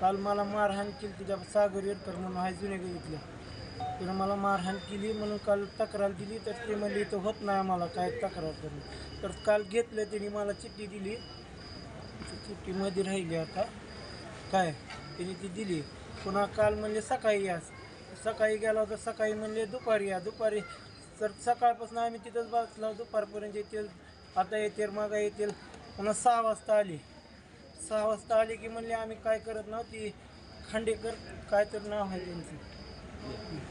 काल मला मारहाण केली तिच्या सागर येरकर म्हणून आहे जुने गल्लीतल्या. त्यानं मला मारहाण केली म्हणून काल तक्रार दिली, तर ते म्हणले इथं होत नाही आम्हाला काय तक्रार करून. तर काल घेतलं त्यांनी मला चिठ्ठी दिली, चिठ्ठीमध्ये राहिली आता काय त्यांनी ती दिली. पुन्हा काल म्हणले सकाळी या, सकाळी गेला होता, सकाळी म्हणले दुपारी या. दुपारी तर सकाळपासून आम्ही तिथंच बसलो, दुपारपर्यंत येतील, आता येतील, मागा येतील. पुन्हा 6 वाजता आली. 6 वाजता आली की म्हणले आम्ही काय करत नव्हती. खांडेकर काय तर नाव आहे त्यांचं,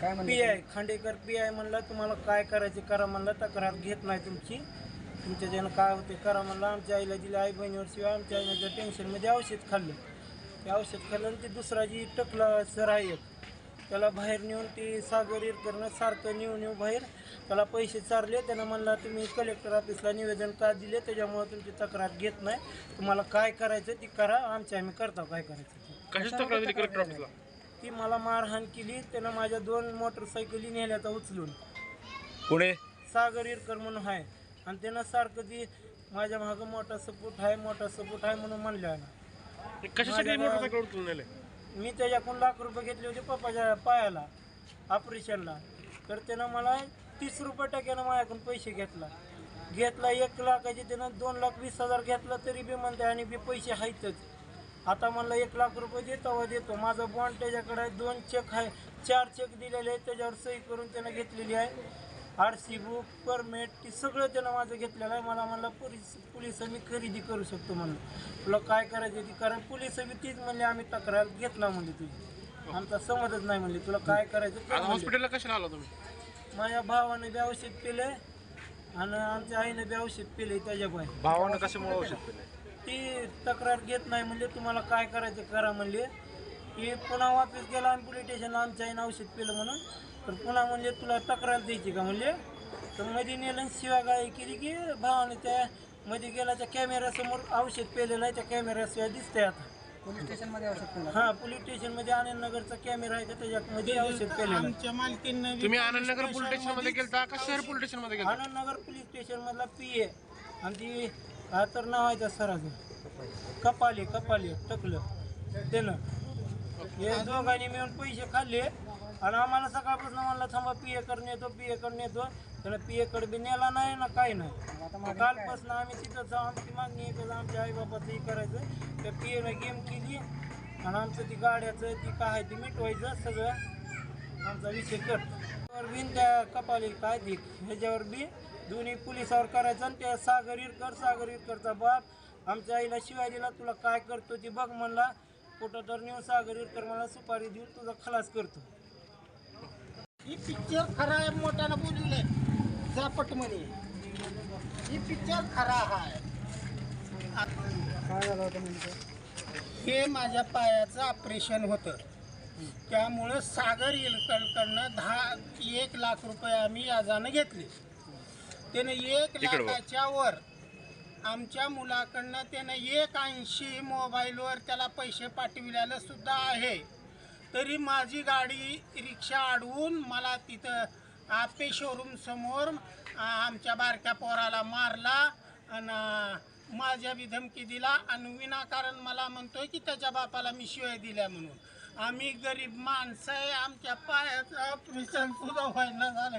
काय म्हणलं PI खांडेकर PI म्हणला तुम्हाला काय करायचे करा म्हणला, तक्रार घेत नाही तुमची, तुमच्या ज्यानं काय होते करा म्हणला. आमच्या आईला दिली, आई बहिणीवर शिवाय आमच्या आईनं जर टेन्शनमध्ये औषध खाल्लं, ते औषध खाल्लं आणि ते दुसरा जी टकला सर आहे एक, त्याला बाहेर नेऊन ती सागर येरकरनं सारखं नेऊ बाहेर त्याला पैसे चारले. त्यानं म्हणला तुम्ही कलेक्टर ऑफिसला निवेदन का दिले, त्याच्यामुळे तुमची तक्रार घेत नाही, तुम्हाला काय करायचं ती करा, आम्ही करता काय करायचं. कशाची तक्रार दिली कलेक्टर ऑफिसला? ती मला मारहाण केली, त्यानं माझ्या 2 मोटरसायकली नेल्याचा उचलून. पुणे सागर येरकर म्हणून आहे, आणि त्यानं सारखं ती माझ्या मागं मोठा सपोर्ट आहे म्हणून म्हणलं. कशासाठी मोटरसायकल उचलून नेले? मी त्याच्याकडून लाख रुपये घेतले होते पप्पाच्या पायाला ऑपरेशनला, तर त्यानं मला 30 रुपये टक्क्यानं माझ्याकडून पैसे घेतला 1 लाखाचे, त्यानं 2,20,000 घेतला तरी बी म्हणते आणि बी पैसे आहेतच. आता म्हणलं 1 लाख रुपये देतो देतो. माझा बॉन्ड त्याच्याकडे आहे, 2 चेक आहे, 4 चेक दिलेले आहेत, त्याच्यावर सही करून त्यानं घेतलेली आहे. RC बुक, परमिट, ती सगळं त्यानं माझं घेतलेलं आहे. मला म्हणलं पोलिस मी खरेदी करू शकतो म्हणलं, तुला काय करायचं ती कारण पोलिस बी तीच म्हणले आम्ही तक्रार घेत ना म्हणले, तुझी आमचा समजच नाही म्हणले, तुला काय करायचं. हॉस्पिटलला कशाला आला तुम्ही? माझ्या भावानं बी औषध पिले आणि आमच्या आईनं बी औषध पिले. त्याच्या बाय भावानं कशामुळे औषध पिले? ती तक्रार घेत नाही म्हणले, तुम्हाला काय करायचं करा म्हणले. की पुन्हा वापस गेला आम्ही पोलीस स्टेशनला, आमच्या आईनं औषध पिलं म्हणून. तर पुन्हा म्हणले तुला तक्रार द्यायची का म्हणले. तर मध्ये नेलं शिवागाळी केली की भावाने त्या मध्ये गेल्याच्या कॅमेऱ्यासमोर औषध पेलेलं आहे, त्या कॅमेऱ्याशिवाय दिसतंय आता. पोलीस स्टेशनमध्ये औषध पिलं? हां, पोलीस स्टेशनमध्ये आनंदनगरचा कॅमेरा आहे का त्याच्यामध्ये औषध पेलेलं. आमच्या मालकीनं तुम्ही आनंदनगर पोलीस स्टेशन मध्ये गेलता का शहर पोलीस स्टेशन मध्ये गेलता? आनंदनगर पोलीस स्टेशन मधला PA आणि ती काय तर नाव आहे त्या सराचं, कपाले टकलं त्यानं. हे दोघांनी मिळून पैसे खाल्ले आणि आम्हाला सकाळपासून म्हणलं थांबा PA कडे येतो त्यानं PA कडे बी नेला नाही ना काही नाही. कालपासून आम्ही तिथं जाऊ, आमची मागणी आहे आमच्या आईबापाचं हे करायचं. त्या PAनं गेम केली आणि आमचं ती गाड्याचं ती काय ती मिटवायचं सगळं आमचा विषय कट बिन त्या कपाली काय ती ह्याच्यावर बी दोन्ही पोलिसावर करायचं. आणि त्या सागर येरकरचा बाप आमच्या आईला शिवाय दिला, तुला काय करतो ती बघ म्हणला, कुठं तर नेऊन सागर येरकर मला सुपारी देऊन तुझा खलास करतो. ही पिक्चर खरा आहे, मोठ्यानं बोलले जापटमध्ये, ही पिक्चर खरा आहे. काय झालं होतं म्हणजे? हे माझ्या पायाचं ऑपरेशन होतं, त्यामुळं सागर येरकरकडनं 1 लाख रुपये आम्ही याजानं घेतले. त्यानं 1 लाखाच्या वर आमच्या मुलाकडनं त्यानं 180 मोबाईलवर त्याला पैसे पाठविलेलं सुद्धा आहे. तरी माझी गाडी रिक्षा अडवून मला तिथं आपे शोरूम समोर आमच्या बारक्या पोराला मारला आणि माझ्या बी धमकी दिला आणि विनाकारण मला म्हणतोय की त्याच्या बापाला मी शिवाय दिल्या म्हणून. आम्ही गरीब माणसं आहे, आमच्या पायाचं ऑपरेशन सुद्धा व्हायला झालं.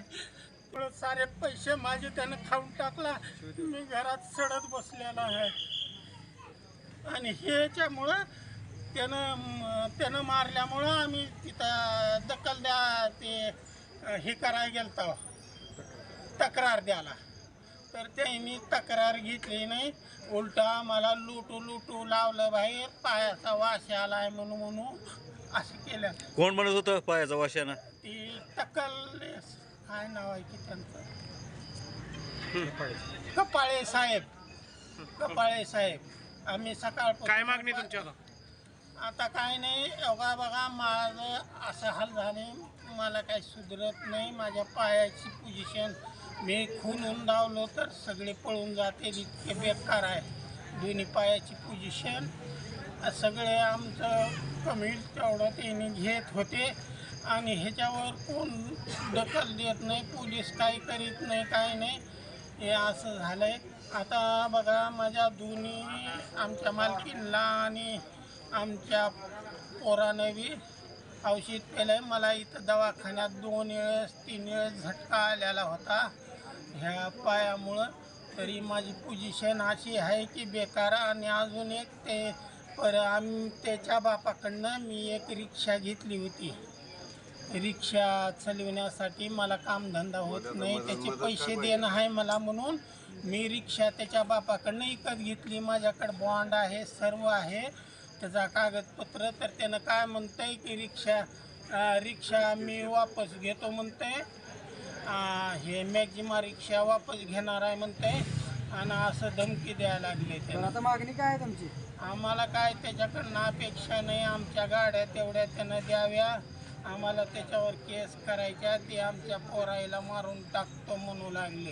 सारे पैसे माझे त्यानं खाऊन टाकला, मी घरात सडत बसलेला आहे. आणि ह्याच्यामुळं त्यानं मारल्यामुळं आम्ही तिथं दखल ते हे करायला गेलतो तक्रार द्यायला. तर त्यांनी तक्रार घेतली नाही, उलटा मला लुटू लावलं बाहेर, पायाचा वास आलाय म्हणून असं केलं. कोण म्हणत होतं पायाचा वाशानं? ती तक्कल काय नाव आहे की त्यांचं, कपाळे साहेब. आम्ही सकाळ काय मागणी तुमच्या? आता काय नाही, बघा माझं असं हाल झाले, मला काही सुधरत नाही. माझ्या पायाची पोझिशन मी खून उंडावलो तर सगळे पळून जाते, इतके बेकार आहे दोन्ही पायाची पोझिशन. सगळे आमचं कमी तेवढं त्यांनी घेत होते आणि ह्याच्यावर कोण दखल देत नाही, पोलीस काही करीत नाही, काय नाही, हे असं झालं आहे. आता बघा माझ्या दोन्ही आमच्या मालकीनला आणि आमच्या पोरानं बी औषध पेलंय. मला इथं दवाखान्यात 2 वेळेस 3 वेळेस झटका आलेला होता ह्या पायामुळं. तरी माझी पोझिशन अशी आहे की बेकार. आणि अजून एक ते त्याच्या बापाकडनं मी एक रिक्षा घेतली होती. रिक्षा चालविण्यासाठी मला कामधंदा होत नाही, त्याचे पैसे देणं आहे मला, म्हणून मी रिक्षा त्याच्या बापाकडनं विकत घेतली. माझ्याकडे बॉन्ड आहे, सर्व आहे त्याचा कागदपत्र. तर त्यानं काय म्हणतंय की रिक्षा मी वापस घेतो म्हणतंय, हे मॅक्झिमा रिक्षा वापस घेणार आहे म्हणतंय आणि असं धमकी द्यायला लागले तर त्यानं. आता मागणी काय आहे तुमची? आम्हाला काय त्याच्याकडनं अपेक्षा नाही. आमच्या गाड्या तेवढ्या त्यानं द्याव्या. आम्हाला त्याच्यावर केस करायच्या. ते आमच्या पोराईला मारून टाकतो म्हणू लागले.